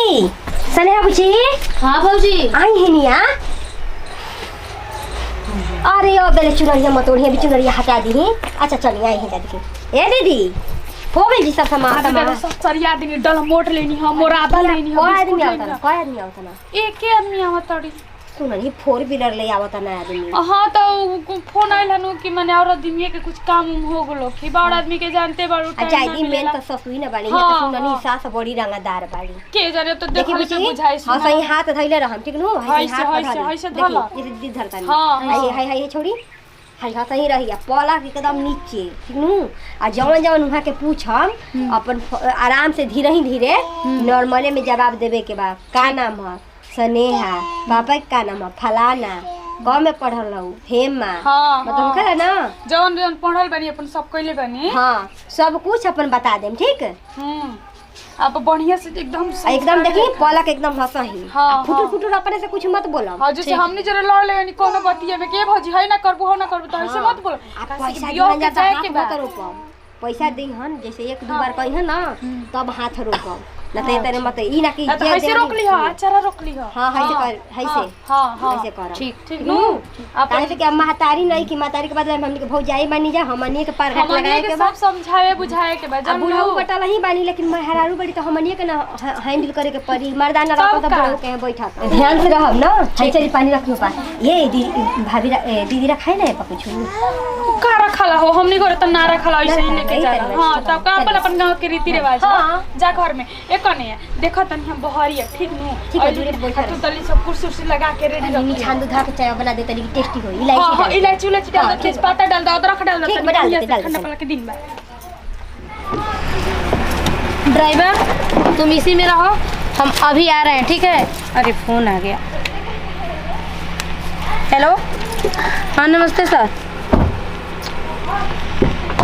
सनेहा बुची। हाँ भौजी आई है निया। अरे ओ बेले चुनरिया मत ओढ़िए, चुनरिया हटा दी। अच्छा चलिए आई है देखिए। ए दीदी हो गई जी सब सामान। सब सरिया दिन डल मोट लेनी है, मोरादा लेनी है। कोई आदमी आवता ना, कोई आदमी आवता ना। एक ही आदमी आवत तड़ी। सुन ये 4 व्हीलर ले आवता ना आदमी। हाँ तो फोन आइल हनु कि माने और आदमी के कुछ काम हो गलो कि बड़ आदमी के जानते बाड़ू टाइम अच्छा दी मेन तो ससुई ना बाड़ी। तो सुननी सास बड़ी रंगदार बाड़ी के जाने तो देखो से बुझाई सुन। हां सही हाथ धइले रहम ठीक नु। हाय से धला ये दीदी धरता नहीं। हां हाय छोड़ी। हाय हाथ ही रही पला के एकदम नीचे ठीक नु। आ जवन जवन वहां के पूछम अपन आराम से धीरे नॉर्मली में जवाब देवे के बा। का नाम है? सनेहा। पापा का नाम है? फलाना। गाँव में पढ़ल रहू हेमा। मतलब करे ना जवन जवन पढ़ल बनी अपन सब कइले बनी। हाँ सब कुछ अपन बता देम ठीक। अब बढ़िया से एकदम देखी पलक एकदम हंसही। हाँ, फुटुर अपने से कुछ मत बोलो। हाँ जैसे हमनी जरे लड़ लेनी कोनो बतिया में के भौजी है ना करबो हो ना करबो तो ऐसे मत बोलो। पैसा दिहन जाता हाथ मत रोको। पैसा दिहन जैसे 1-2 बार कहिन ना तब हाथ रोको। न ते तेरे मत ई ना कि ऐसे रोक ली हां चरा रोक ली हां। हां ऐसे कर ठीक नु। आप ऐसे कि महतारी नहीं कि महतारी के बदले हमनी के भौजाई बनी जा। हमनी के पर हाथ लगाए के सब समझावे बुझाए के बा। जब बुढ़ऊ बटल ही बानी लेकिन महरारू बड़ी तो हमनी के ना हैंडल करे के पड़ी। मर्दाना रखो तो बुढ़ऊ के बैठा ध्यान से रहब ना। चली पानी रखनो पा। ये भाभी दीदी रखाई ना कुछ का रखला हो हमनी घर त ना रखला ऐसे ही लेके जा। हां तब का अपन गांव के रीति रिवाज जा घर में कने देखो तनी हम बहरिया ठीक नु। ठीक है दूर बैठा तू तली सब कुर्सी लगा के रेडी रख। नीचे छान दूध के चाय बना दे तनी टेस्टी हो। इलायची डाल दो, तेजपत्ता डाल दो, अदरक डाल दो। ठीक डाल दे ठंडा पला के दिन में। ड्राइवर तुम इसी में रहो, हम अभी आ रहे हैं ठीक है। अरे फोन आ गया। हेलो हाँ नमस्ते सर।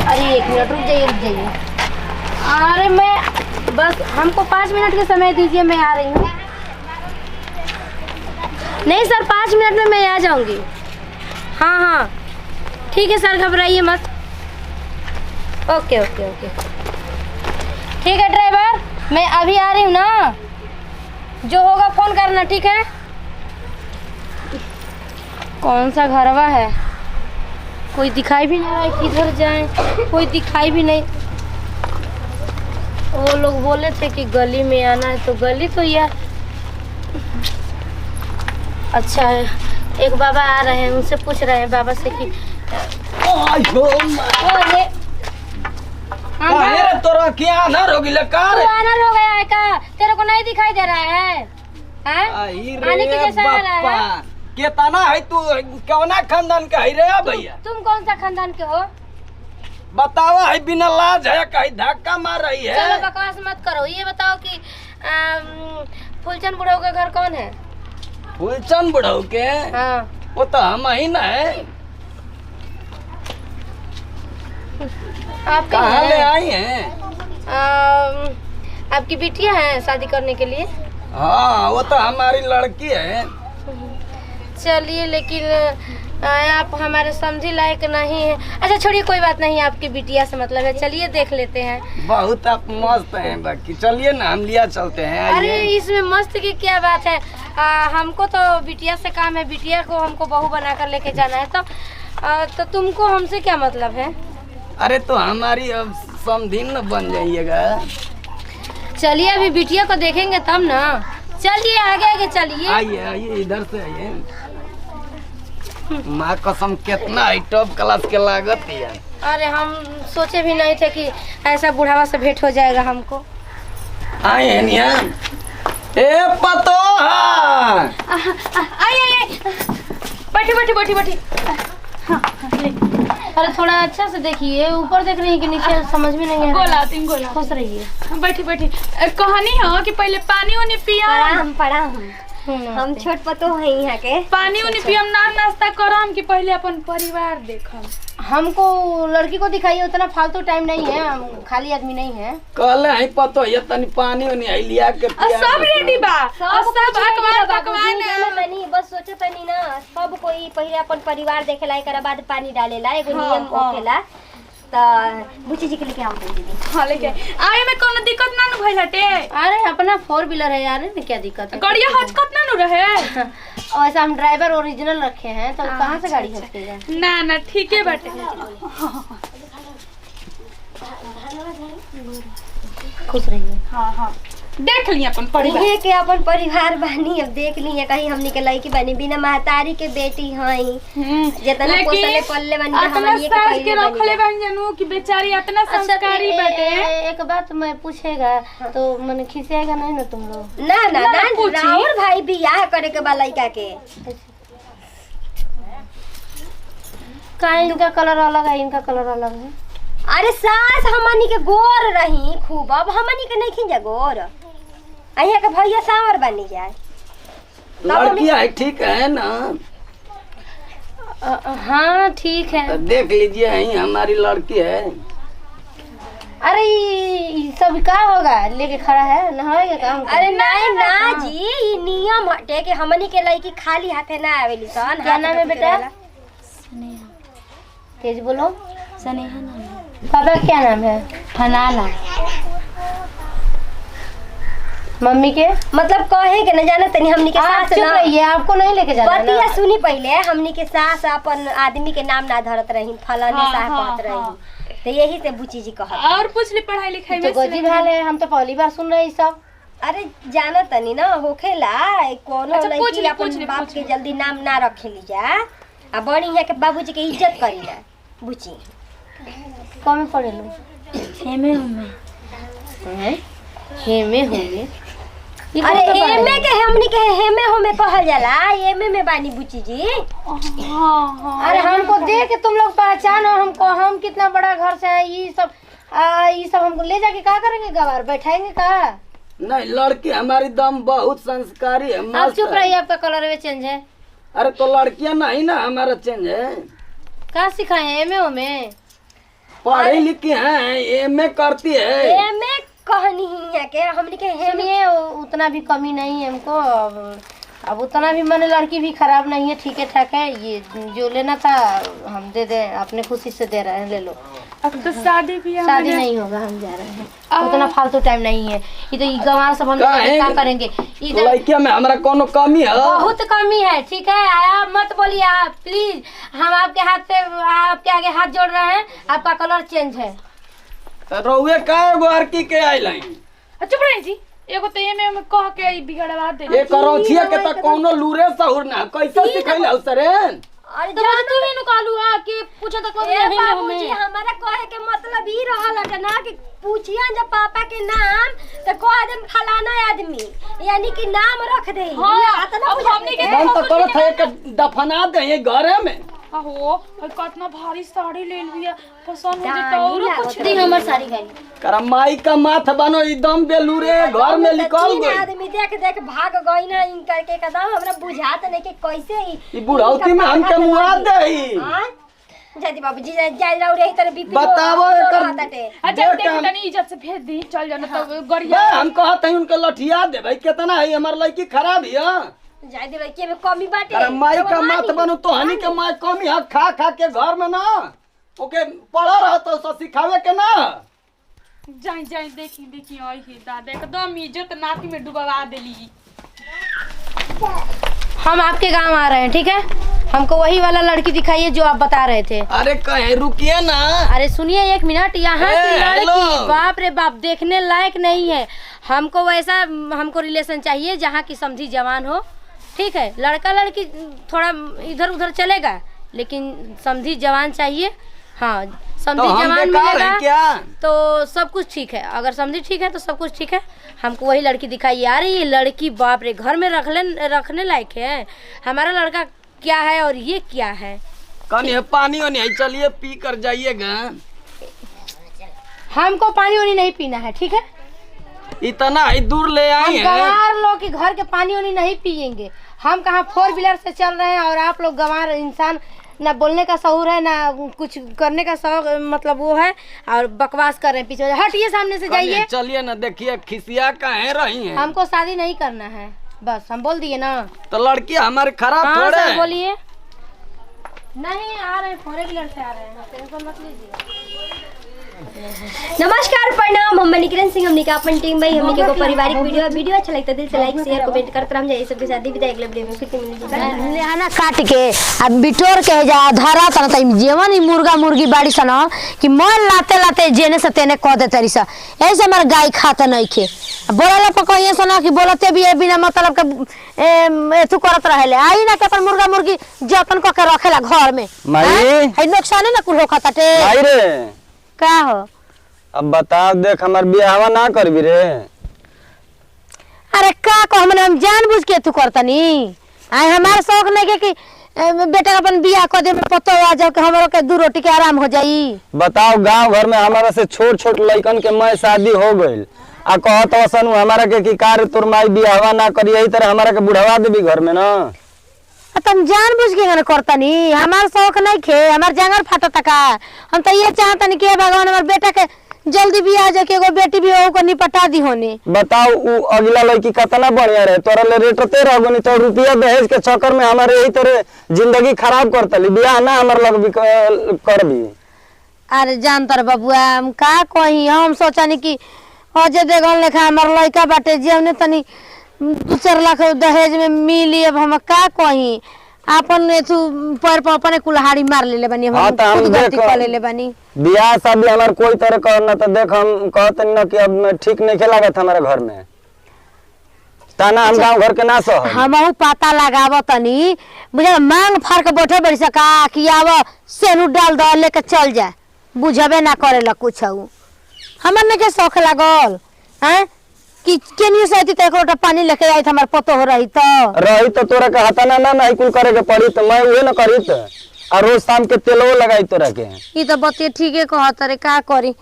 अरे 1 मिनट रुक जाइए। अरे मैं बस हमको 5 मिनट के समय दीजिए, मैं आ रही हूँ। नहीं सर 5 मिनट में मैं आ जाऊँगी। हाँ ठीक है सर घबराइए मत। ओके ठीक है ड्राइवर मैं अभी आ रही हूँ ना। जो होगा फ़ोन करना ठीक है। कौन सा घरवा है? कोई दिखाई भी नहीं रहा है किधर जाएं। कोई दिखाई भी नहीं। वो लोग बोले थे कि गली में आना है तो गली तो यार अच्छा है। एक बाबा आ रहे हैं उनसे पूछ रहे हैं बाबा से कि तोरा क्या आनर हो गया? आनर हो गया है का? तेरे को नहीं दिखाई दे रहा है? आने के जैसा आ रहा है। केतना है तू? कौना खानदान का है रे भैया? तुम कौन सा खानदान के हो? बतावा है बिना लाज है कहीं धक्का मार रही है। चलो बकवास मत करो। ये बताओ कि फूलचंद बुढ़ऊ का घर कौन है? फूलचंद बुढ़ऊ के? हाँ वो तो हम ही ना है। आप कहाँ ले आई हैं? आपकी बिटिया है शादी करने के लिए? हाँ वो तो हमारी लड़की है। चलिए लेकिन आप हमारे समझी लायक नहीं है। अच्छा छोड़िए कोई बात नहीं, आपकी बिटिया से मतलब है। चलिए देख लेते हैं। बहुत आप मस्त हैं बाकी। चलिए ना हम लिया चलते हैं। अरे इसमें मस्त की क्या बात है। हमको तो बिटिया से काम है। बिटिया को हमको बहू बनाकर लेके जाना है तो तुमको हमसे क्या मतलब है? अरे तो हमारी अब समधिन न बन जाइएगा। चलिए अभी बिटिया को देखेंगे तब ना। चलिए आगे चलिए। आइए इधर से आइए। माँ कसम कितना है टॉप क्लास के लागत है। अरे हम सोचे भी नहीं थे कि ऐसा बुढ़ावा से भेंट हो जाएगा हमको। आए निया ए पतो आई बैठी। अरे थोड़ा अच्छा से देखिए, ऊपर देख रही है कि नीचे समझ में नहीं है। गोला खुश रहिए। बैठी कहानी है कि पहले पानी उनी पिया। पड़ा हम छोट पतो है यहाँ के। पानी उनी पियम नाश्ता करम कि पहले अपन परिवार देखम। हमको लड़की को दिखाइए, उतना फालतू टाइम नहीं है। हम खाली आदमी नहीं है। कल है पतो ये तनी पानी उनी आई लिया के पिया। सब रेडी बा। सब पकवान बनी। बस सोचो तनी ना सब कोई पहले अपन परिवार देखेला, एक बाद पानी डालेला। एगो नियम होखेला। तो बुच्ची जी के लेके आओ दीदी। हां लेके आए में कोनो दिक्कत ना न भइल हटे। अरे अपना 4 व्हीलर है यार, में क्या दिक्कत है? गाड़िया हचकत ना न रहे। वैसे हम ड्राइवर ओरिजिनल रखे हैं, तो कहाँ से गाड़ी हचकेगा? ना ना ठीक है बाटे। खुश रहिए। हां हां देख ली अपन परिवार। ये के अपन परिवार बानी, अब देख ली है कहीं हमनी के लड़की बानी, बिना महतारी के बेटी हई। जितना पोसले पल्ले बानी अपना सास के रखले बन जानू कि बेचारी इतना संस्कारी बाटे। एक बात मैं पूछेगा तो मन खिसेगा नहीं ना तुम लोग? ना ना ना राहुल भाई बियाह करे के बा लड़का के। का इनका कलर अलग है, इनका कलर अलग है। अरे सास हमनी के गोर रही खूब, अब हमनी के नहीं खिंजा गोर। अहिया के भैया सांवर बनी जाए। लड़की है ठीक है ना? हाँ ठीक है। तो देख लीजिए यही हमारी लड़की है। अरे ये सब का होगा लेके खड़ा है, नहाएगा काम? अरे नहीं ना जी, ये नियम हटे कि हमनी के लड़की खाली हाथे ना आवेली सन। क्या नाम है बेटा? तेज बोलो। स्नेहा नाम है। पापा क्या नाम है? फनाना। मम्मी के मतलब कहे के न जाना तनी हमनी के सास चुप रहिए, आपको नहीं लेके जाना है बतिया ना। सुनी पहले, हमनी के सास अपन आदमी के नाम ना धरत रही, फलाने हाँ, साह हाँ, कहत हाँ। रही। तो यही से बुची जी कहत। और पूछ ली पढ़ाई लिखाई तो में गोजी भाल है, हम तो पहली बार सुन रहे हैं ये सब। अरे जाना तनी ना होखेला कोनो अच्छा, पूछ लड़की ले, अपन पूछ ले, बाप पूछ के ले। जल्दी नाम ना रखेली जा, आ बड़ी यहाँ के बाबूजी के इज्जत करीला। बुची कौन में पढ़े लो? हेमे होमे। हैं? हेमे होमे? अरे एमे के हमनी के हेमे होमे कहल जाला, एमे में बानी बुची जी। हां हां अरे हमको देख के तुम लोग पहचानो हमको, हम कितना बड़ा घर से है। ये सब हमको ले जाके क्या करेंगे? गवार बैठाएंगे का? नहीं लड़की हमारी दम बहुत संस्कारी है, आप मस्त चुप है। रहिए, आपका कलर में चेंज है। अरे तो लड़कियां नहीं ना हमारा चेंज है। क्या सिखाए हैं एमए में? पढ़ी लिखी है, एमए करती है। एमे कहनी है के हमनी के हेमे। सुनिए उतना भी कमी नहीं है हमको। अब उतना भी मैंने लड़की भी खराब नहीं है, ठीक है ठाक है। ये जो लेना था हम दे दे, अपने खुशी से दे रहे हैं, ले लो। अब तो शादी भी शादी नहीं होगा, हम जा रहे हैं। उतना फालतू टाइम नहीं है। ये तो गंवार सब हम काहे? क्या करेंगे इधर? लड़किया में हमारा कोनो कमी है? बहुत कमी है, ठीक है। आप मत बोलिए आप प्लीज। हम आपके हाथ से आपके आगे हाथ जोड़ रहे हैं, आपका कलर चेंज है। रउए का एगो लड़की के आइल है। चुप रही जी। एगो तो ये में कह के बिगड़वा दे। एक करोचिया के त कोनो लूरे सहुर ना कैसे सिखैला उसरे? अरे तो बस तू ही निकालू आ कि पूछा तो कौन ए नहीं है बाबूजी, हमें। हमारा कहे के मतलब ई रहल है ना कि पूछिया जब पापा के नाम तो कह दे फलाना आदमी, यानी कि नाम रख दे। हाँ, अब हमने के मन तो करत है कि दफना दे घरे में। आहो कितना भारी साड़ी ले लिया, पसंद हो जाए तो और कुछ दी हमर साड़ी गई। करमाई का माथ बनो एकदम बेलूरे घर में निकल तीन गई। आदमी देख देख भाग गई ना इन करके कदम, हमरा बुझात नहीं कि कैसे ई बुढ़ौती में हमके मुआ दे। जदी बाबूजी जाय जाऊ रे तरह बीपी बतावो एकर अच्छा देखो तनी इज्जत से भेज दी, चल जाना तो बे, गड़िया। हम कहत हई उनके लठिया दे भाई, कितना है हमार लड़की खराब है। जाय दे लड़की में कमी बाटे। करमाई का माथ बनो तो हनी के माय कमी है, खा खा के घर में ना ओके पड़ा रह तो उसे सिखावे के ना। जाई जाई देखी देखी आई ही दादा एकदम इज्जत नाकी में डुबवा देली। हम आपके गांव आ रहे हैं, ठीक है। हमको वही वाला लड़की दिखाइए जो आप बता रहे थे। अरे कहे रुकिए ना। अरे सुनिए एक मिनट, यहाँ की हेलो। लड़की बाप रे बाप देखने लायक नहीं है। हमको वैसा हमको रिलेशन चाहिए जहाँ की समझी जवान हो, ठीक है। लड़का लड़की थोड़ा इधर उधर चलेगा, लेकिन समझी जवान चाहिए। हाँ समझी तो हम जवान बेकार मिलेगा हैं क्या? तो सब कुछ ठीक है। अगर समझी ठीक है तो सब कुछ ठीक है। हमको वही लड़की दिखाई। यार ये लड़की बाप रे घर में रखने लायक है। हमारा लड़का क्या है और ये क्या है? कनी पानी वानी है, चलिए पी कर जाइएगा। हमको पानी वानी नहीं पीना है, ठीक है। इतना ही दूर ले आई है। गंवार लोग के घर के पानी वानी नहीं पियेंगे। हम कहाँ 4 व्हीलर से चल रहे हैं और आप लोग गंवार इंसान, ना बोलने का शऊर है ना कुछ करने का शौक, मतलब वो है, और बकवास कर रहे हैं पीछे। हटिए सामने से जाइए। चलिए ना, देखिए खिसिया कहे रही है। हमको शादी नहीं करना है, बस हम बोल दिए ना। तो लड़की हमारे खराब हाँ थोड़े सर है। बोलिए। नहीं आ रहे हैं, 4 व्हीलर से आ रहे हैं, टेंशन मत लीजिए। नमस्कार प्रणाम, हम निकिरण सिंह, हमने का अपन टीम भाई, हमने के को पारिवारिक वीडियो अच्छा लगता है दिल से लाइक शेयर कमेंट करते रह जाइए। सबके साथ विदाई, अगले वीडियो में फिर मिलेंगे। लेहाना काट के अब बिटोर के जा धरा तना त जेवन ही मुर्गा मुर्गी बाड़ी सन कि मन लाते लाते जेने से तेने कह दे तरी सा ऐसे हमार गाय खाता नहीं खे बोलला पकइए सना कि बोलते भी है बिना मतलब के एथु करत रहेले आई ना के अपन मुर्गा मुर्गी जतन क के रखेला घर में माई है नुकसान ना कुल होखता टे माई रे का हो। अब बता देख हमार बियाहवा ना करबी रे। अरे का को हम जानबूझ के तू करतनी आई हमार शौक नहीं के कि बेटा अपन बियाह कर दे में पतो आ जाओ कि हमरो के दू रोटी के आराम हो जाई। बताओ गांव घर में हमारा से छोट छोट लइकन के मैं शादी हो गइल आ कहत वसन हमारा के कि कार तोर माई बियाहवा ना करी यही तरह हमारा के बुढ़ावा देबी घर में ना। तुम जानबूझ के करतनी हमार शौक नहीं खे हमार जांगर फाटता का हम तो ये चाहतनी कि भगवान हमार बेटा के जल्दी बियाह जाके एगो बेटी भी हो को निपटा दी होने। बताओ उ अगला लड़की कितना बढ़िया रहे तोरा ले रेटते रहगनी तो रुपया दहेज के चक्कर में हमारे यही तरह जिंदगी खराब करतली बियाह ना हमर लग भी करबी। अरे जानतर बबुआ हम का कही हम सोचनी कि अजय देवगन लेखा हमार लड़का बाटे जेवने तनी 2-4 लाख दहेज में मिली। अब हम का कही अपन एथु पर अपने कुल्हाड़ी मार लेले बनी हम खुद गलती कर लेले बनी। बियाह शादी हमार कोई तरह करना तो देख हम कहतनी ना कि अब ठीक नहीं के लागत हमारे घर में ताना हम गांव घर के ना सह हमहु पता लगावतनी बुझा मांग फाड़ के बैठे बड़ी सका कि आव सेनु डाल दो लेके चल जा बुझबे ना करेला कुछ हमर ने के शौक लागल हैं कि केनियो से त एक लोटा पानी लेके आई त हमर पतो हो रही तो तोरा के हताना ना नहीं कुल करे के पड़ी तो मैं उहे न करी त आ रोज शाम के तेलो लगाई तोरा के ई तो बतिए ठीके कहत रे का करी।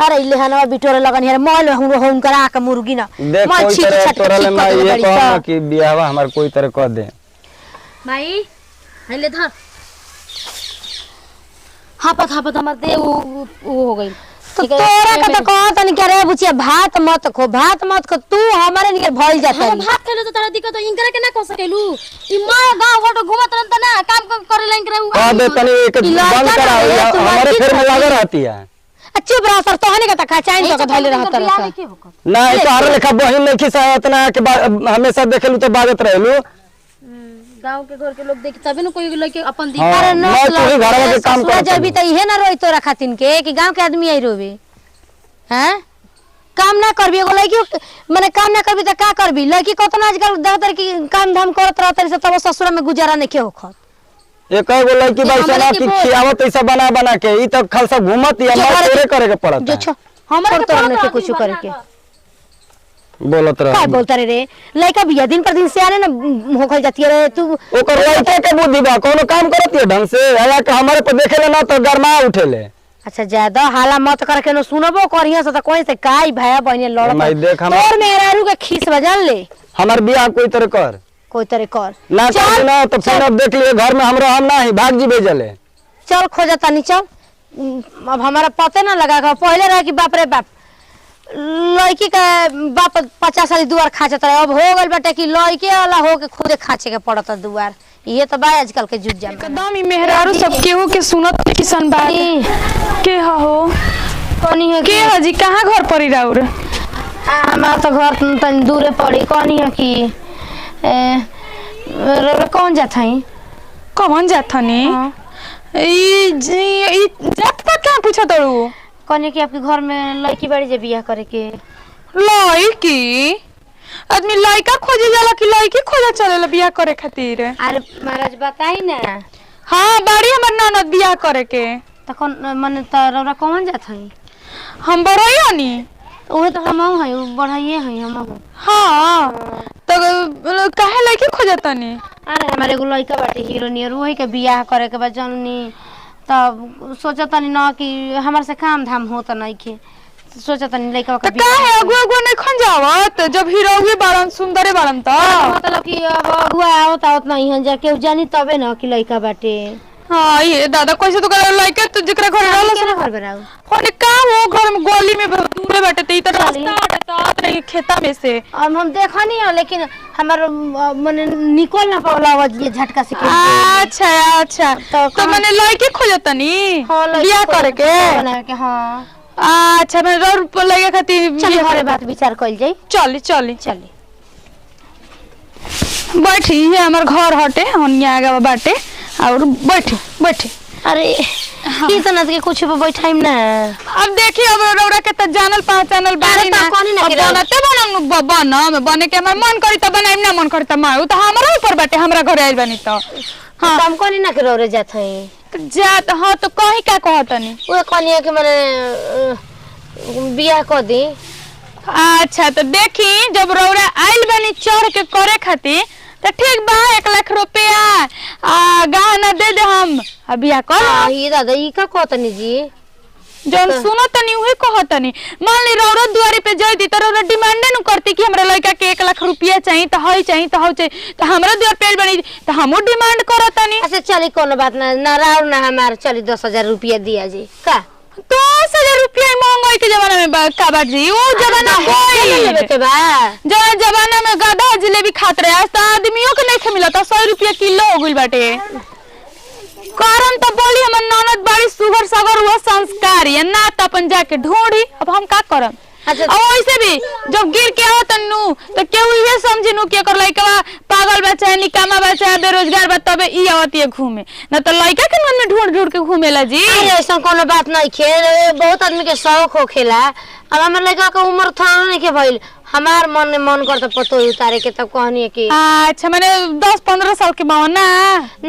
अरे लेहनवा बिटोरे लगन है मोल हम करा के मुर्गी ना मैं छी तोरा ले मैं ये कहना कि बियाहवा हमर कोई तरह कर दे भाई ले धर हापत हमर दे वो हो गई तो तोरा का तो कहत नहीं करे बुचिया भात मत खो तू हमारे नियर भइल जात है भात खेले तो तोरा दिक्कत इनकरा के ना कह सकेलू ई मां गांव घर घुमत रहन त ना काम करे लाइन करे कह दे तनी एक बंद कराओ हमारे फिर में लगा रहती है। चुप रह सर तोहने के त खचाइन तो धइले रहत रह ना ई तोहरे लेखा बहिन नहीं खिसा इतना के हमेशा देखेलू तो बाजत रहलू गांव के घर के लोग देख तबे न कोई लइके अपन दी अरे ना तू घर में काम कर जब त इहे ना रोई तोरा खातिन के कि गांव के आदमी आई रोवे हैं काम ना करबी एगो लड़की माने काम ना करबी त का करबी लड़की कतना आजकल दहतर की काम धाम करत रहत से तब ससुर में गुजारा नहीं के होखत एक एगो लड़की बैठला कि खियावत ऐसा बना के ई त खालसा घूमत या मैं तेरे करे के पड़त जो छ हमर तो नहीं कुछ करे के बोलत रह का बोलत रे लड़का बिया दिन पर दिन से आने ना होखल जाती रे तू ओकर लड़के के बुद्धि बा कोनो काम करत है ढंग से आया के हमारे पे देखेले ना तो गरमा उठेले। अच्छा ज्यादा हाला मत करके न सुनबो करिया से त कोई से काई भाया बहने लड़ मैं देख हम तोर मेहरारू के खीस बजन ले हमार बियाह कोई तरह कर ना कर ना तो फिर अब देख लिए घर में हमरा हम नहीं भाग जी भेजले चल खोजा तनी चल अब हमारा पते ना लगा पहले रहा कि बाप रे बाप लड़की का बाप 50 साल दुआर खाचत रहे अब हो गल बेटा कि लड़के वाला हो के खुदे खाचे के पड़त दुआर ये तो बा आजकल के जुग जमाना एकदम ई मेहरारू सब केहू के सुनत किसन बात के हो कनी है के हजी कहां घर पड़ी राउर हमारा तो घर तनी दूरे पड़ी कनी है कि कौन जात हई कौन जात हनी ई जात पात क्या पूछा तड़ू कनी कि आपके घर में लड़की बड़ी जे बियाह करे के लड़की आदमी लड़का खोजे जाला कि लड़की खोजा चलेला बियाह करे खातिर। अरे महाराज बताई ना हां बाड़ी हमर ननद बियाह करे के त कौन माने तोरा कौन जात हई हम बड़ई हनी ओहे तो हम हई बढ़ाइए हई हम हां तो काहे लड़की खोजतनी। अरे हमारे एगो लड़का बाटे हीरो नियर वही के बियाह करे के बा जननी तब सोचतनी ना कि हमार से काम धाम होत नहीं के सोचतनी लड़का का काहे अगुआ नहीं खन जावत जब हीरोए बारन सुंदरे बारन त मतलब कि अब अगुआ आवत नहीं हन जा के जानी तबे ना कि लड़का बाटे। हां ये दादा कैसे तो करे लड़का तो जेकरा घर रहल से घर बराऊ होने का वो घर में गोली में दूरे बैठे त ई त रास्ता हटत नहीं खेता में से अब हम देखनी है लेकिन हमार माने निकल ना पावला आवाज ये झटका से अच्छा तो माने लड़की खोजतनी बियाह करे के बना के हां अच्छा मैं रोड लगे खातिर चल घरे बात विचार कइल जाई। चली चली चली बैठी ये हमार घर हटे हनिया आगे बाटे और बैठी बैठी। अरे की तना के कुछ पे बैठाइम ना। अब देखी अब रौरा के त जानल पहचानल बानी ना कोनी ना अब बनते बनम बने के हमर मन करी त बनाइम ना मन करी त मारू त हमरा ऊपर बाटे हमरा घर आइल बानी त हां हम कोनी ना के रौरे जात है जात। हां तो कहीं का कहतनी ओ कोनी के माने बियाह क दी। अच्छा तो देखी जब रौरा आइल बानी चढ़ के करे खातिर तो ठीक बा 1 लाख रुपया गहना दे दे हम बियाह कर। ये दादा ई का कहतनी जी जब सुनो तनी उहे कहतनी मान ली रौरा दुआरी पे जइती त रौरा डिमांडे न करती कि हमरा लड़का के 1 लाख रुपया चाहिए त हई चाहिए त हौ चाहिए त हमरा दुआर पे बनी त हमो डिमांड करतनी। अच्छा चली कोनो बात ना ना राव ना हमार चली 10,000 रुपया दिया जी का 10,000 रुपया महंगाई के जमाना में का बात जी वो जमाना कोई लेबे के बा जो जमाना में गधा जिलेबी खात रहे आज त आदमियों के नहीं मिलता 100 रुपया किलो हो गइल बाटे। कारण तो बोली हमर ननद बाड़ी सुगर सगर हुआ संस्कारी है ना त अपन जाके ढूंढी अब हम का करम। अच्छा और वैसे भी जब गिर के आवत नु तो केहू ये समझी नु के कर लइका पागल बच्चा है निकामा बच्चा है बेरोजगार बा तबे ई आवती है घूमे ना तो लइका के मन में ढूंढ ढूंढ के घूमेला जी। अरे ऐसा कोनो बात नहीं खे बहुत आदमी के शौक होखेला। अब हमर लइका के उम्र थाना नहीं के भइल हमार मन में मन करता पतो उतारे के तब कहनी कि अच्छा मैंने 10-15 साल के बावन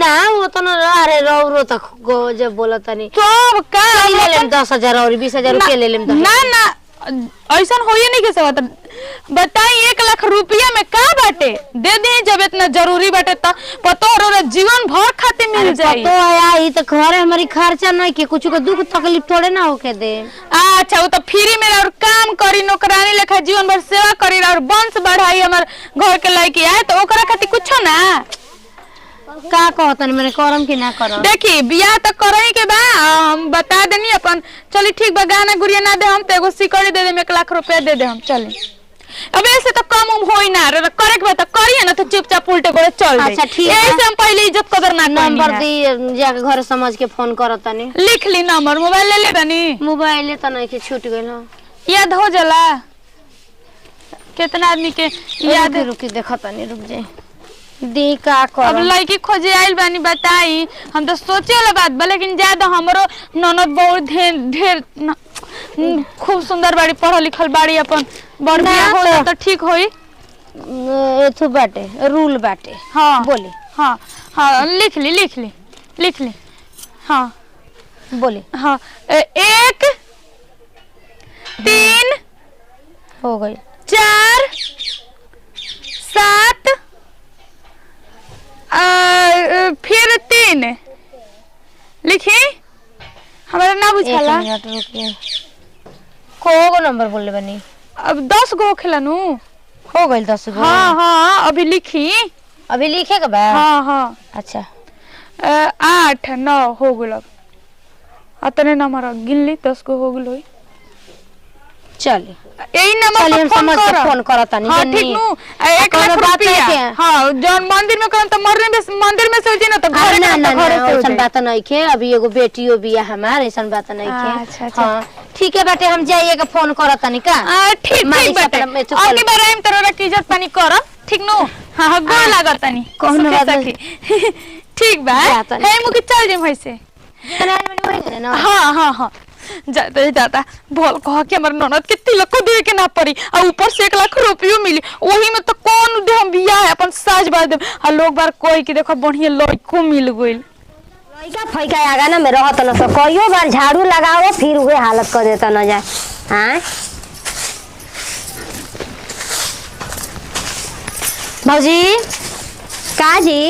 ना वो तो ना अरे रो तक जब बोला तनी तो का ले लेम 10,000 और 20,000 रुपया ले लेम ना ना ऐसा होइए नहीं के सब बताई 1 लाख रुपया में का बाटे दे दी जब इतना जरूरी बाटे त पतो और जीवन भर खाते मिल जाई। तो आया ई तो घरे हमारी खर्चा नहीं के कुछ को दुख तकलीफ थोड़े ना होके दे। अच्छा वो तो फ्री में और काम करी नौकरानी लेखा जीवन भर सेवा करी और वंश बढ़ाई हमर घर के लड़की आए तो ओकरा खातिर कुछो ना का कहतन मैंने करम कि ना करम। देखी बियाह तो करही के बा हम बता देनी अपन चली ठीक बा गहना गुड़िया ना दे हम तो एगो सिकड़ी दे दे 1 लाख रुपया दे दे हम चली। अब ऐसे तो कम होई ना रे करे के बा तो करिए ना तो चुपचाप उल्टे करे चल जाई। अच्छा ठीक है ऐसे हम पहले इज्जत कदर ना नंबर दी जाके घर समझ के फोन करतनी लिख ली नंबर मोबाइल ले ले बनी मोबाइल त नहीं के छूट गइल याद हो जाला कितना आदमी के याद रुकी देखतनी रुक जाई दी का कर। अब लड़की खोजे आइल बानी बताई हम तो सोचे वाला बात बा लेकिन ज्यादा हमरो ननद बहुत ढेर खूब सुंदर बाड़ी पढ़ल लिखल बाड़ी अपन बड़ बियाह हो तो ठीक होई एथु बाटे रूल बाटे। हां बोली हां हां लिख ली हां बोली हां 1 3 हो गई 4 7 फिर 3 लिखी हमारा ना बुझाला। 1 मिनट रुकिए को नंबर बोले बनी अब 10 गो खेलनु हो गइल 10 गो। हां हां अभी लिखी अभी लिखे के बा। हां हां अच्छा 8 9 हो गेल अतने नंबर गिनली 10 गो हो गेल होई। चली यही नंबर पर समझ के फोन करतनी हां ठीक नु 1 लाख रुपया हां जौन मंदिर में करन त मरने में मंदिर में से होई ना त घर ना ना घर से ऐसन बात नहीं के अभी एगो बेटियो बिया हमार ऐसन बात नहीं के। अच्छा हां ठीक है बेटे हम जाइए के फोन करतनी का ठीक ठीक बेटे आगे बारे में तोरा की इज्जत पानी कर ठीक नु हां हां गोल लागतनी कौन बात ठीक बा हे मुके चल जे भई से हां हां हां जाता बोल कह के हमर ननद के तिलक को दे के ना पड़ी और ऊपर से 1 लाख रुपया मिली वही में तो कौन दे हम बियाह है अपन साज बाज दे आ लोग बार कोई की देखो बढ़िया लड़को मिल गइल लइका फइका आगा ना में रहत न सो कहियो बार झाड़ू लगाओ फिर उहे हालत कर देता न जाए। हां भौजी का जी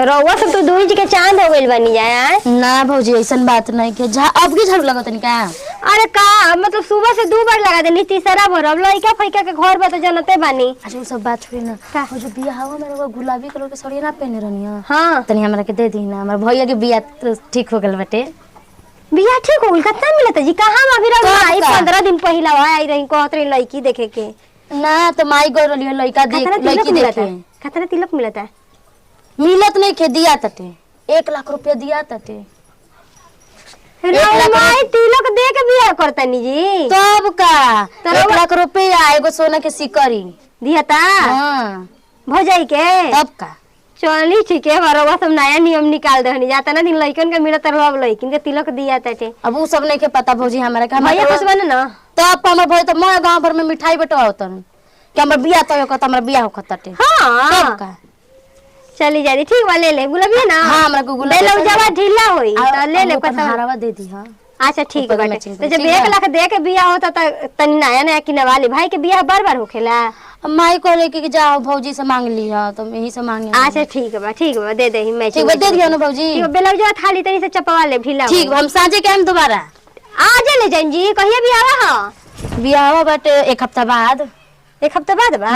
रउआ सब तो दूर जी के चांद हो गइल बनी जाए। ना भौजी ऐसन बात नहीं के अब की झाड़ू लगतनी का। अरे का मतलब सुबह से 2 बार लगा देली तीसरा बार अब लइका फइका के घर पे तो जनते बानी। अच्छा वो सब बात छोड़ी ना वो जो बियाह हुआ मेरे को गुलाबी कलर के साड़ी ना पहने रहनी हां तनी हमरा के दे दी ना हमर भैया के बियाह तो ठीक हो गेल बाटे। बियाह ठीक हो गेल कितना मिलत जी कहां अभी रही 15 दिन पहिला आई रही कहत रही लड़की देखे के ना तो माई गई रही लड़का देख लड़की देखे कितना तिलक मिलता है मिलत नहीं के दिया तटे 1 लाख रुपया दिया तटे माई तिलक दे के बियाह करतनी जी तब का 1 लाख रुपया एगो सोना के सिकरी दिहता हाँ भौजाई के तब का चली ठीक है बरोबर सब नया नियम निकाल दहनी जाता ना दिन लइकन के मिलत रहब लइकिन के तिलक दिया ताटे अब उ सब नहीं के पता भौजी हमरा का भैया खुश बने ना तब हमर भौजी तो मैं गांव भर में मिठाई बटवाओ तन कि हमर बियाह तो होत हमर बियाह होत ताटे हां तब का चली जा रही ठीक बा ले ले गुलाबी ना हां हमरा को ले लो जवा ढीला होई तो ले ले पता हरावा दे दी हां अच्छा ठीक ऊपर है मैचिंग तो कर, जब ठीक 1 है। लाख दे के बियाह होता त तनी नया नया किनवा ली भाई के बियाह बार होखेला माई को लेके कि जाओ भौजी से मांग ली है तो यही से मांगे अच्छा ठीक बा दे दे मैं ठीक बा दे दियो ना भौजी ठीक बेलौजा थाली तनी से चपवा ले ढीला ठीक बा हम साँझे के आइम दोबारा आज ले जाइन जी कहिया बियाह ह बियाह बाटे 1 हफ्ता बाद 1 हफ्ता बाद बा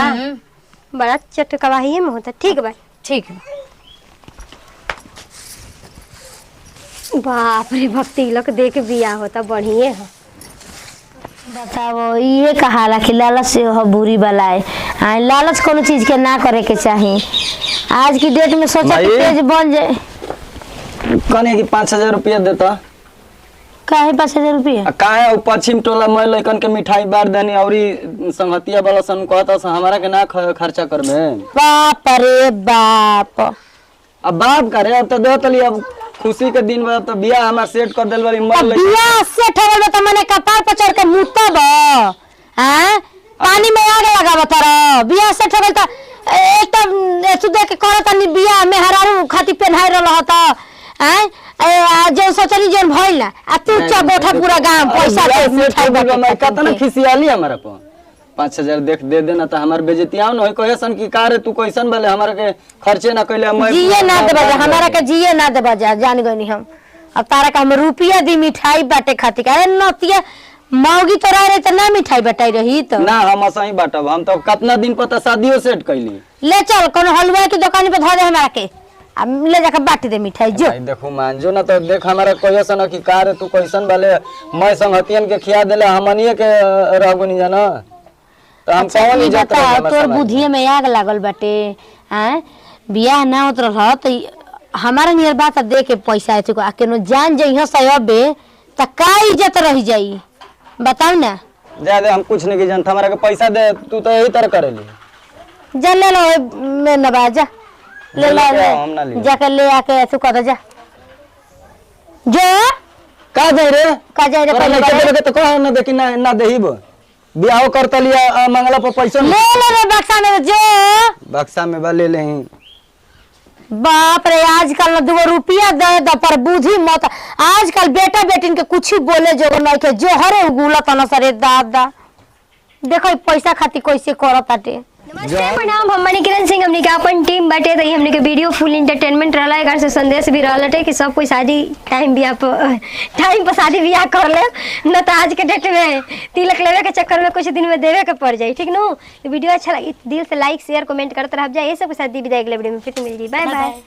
बड़ा चटकवाही में होता ठीक बा ठीक बाप रे भक्ति तिलक दे के बियाह होता बढ़िए है बताओ ये कहाला कि लालच से हो बुरी बलाए लालच कोनो चीज के ना करे के चाहिए आज की डेट में सोचा कि भाई। तेज बन जाए कने कि 5000 रुपया देता काहे 5000 रुपया काहे पश्चिम टोला में लइकन के मिठाई बार देनी औरी संगतिया वाला सन कहता से हमरा के ना खर्चा करबे बाप रे बाप अब बाप करे अब तो देतली अब खुशी के दिन बा तो बियाह हमार सेट कर देल वाली मर लइकन बियाह से ठगल त मने कपार पर चढ़ के मुतब हैं पानी में आग लगाव तर बियाह से ठगल त एक तो तू देख के करत नि बियाह में हरारू खाती पहनाई रहल त हैं जो सोचली जोन भइल आ तू चबोठा पूरा गांव पैसा दे मिठाई मैं कितना बाटे खिसियाली हमारा पर 5000 देख दे देना तो हमार बेइज्जतियां न होई कहेसन की कार तू कैसन भले हमरा के खर्चे ना कइले मैं जिए ना देबा जा हमारा के जिए ना देबा जा जान गनी हम अब तारा का हम रुपया दी मिठाई बाटे खाती का नतिया मौगी तो रहे त ना मिठाई बटाई रही तो ना हम असही बाटब हम तो कितना दिन पता शादियो सेट कइली ले चल कोनो हलवा की दुकान पे धो दे हमरा के अब ले जाके बांट दे मिठाई जो भाई देखो मान जो ना तो देख हमारा कहेसन की कार तू कैसन भले मैं संगतियन के खिया देले हमनिए के रहबनी जाना तो हम अच्छा, कौन ई इज्जत बताओ, रहे तोर बुद्धिए में आग लागल बाटे हैं बियाह ना होत रह तो हमारा नियर बात दे के पैसा है आ केनो जान जइहो सयबे त का इज्जत रह जाई बताओ ना ज्यादा हम कुछ नहीं की जानता हमारा के पैसा दे तू तो यही तरह करेली जा ले लो मैं नवाजा ले ला हम ना ले जाके ले आके तू कह दे जा जो का दे रे का जाए रे पहले पहले के तो कह ना देखी ना ना देहिब बियाह करता लिया मंगला पर पैसा ले ले रे बक्सा में जो बक्सा में बा ले लेही बाप रे आजकल न 2 रुपया दे द पर बुद्धि मत आजकल बेटा बेटिन के कुछ बोले जो नहीं के जो हरे उगुला तना सरे दादा देखो पैसा खाती कैसे करत ताटे नमस्ते प्रणाम हम मनी किरण सिंह हमने के अपन टीम बाटे तो हमने के वीडियो फुल एंटरटेनमेंट रहला है से संदेश भी रहला है कि सब कोई शादी टाइम पर शादी ब्याह कर ले न तो आज के डेट में तिलक लेवे के चक्कर में कुछ दिन में देवे के पड़ जाए ठीक नो वीडियो अच्छा लगी दिल से लाइक शेयर कमेंट करते रह जाए ये सब के साथ दी विदाई अगले वीडियो में फिर मिल जी बाय बाय।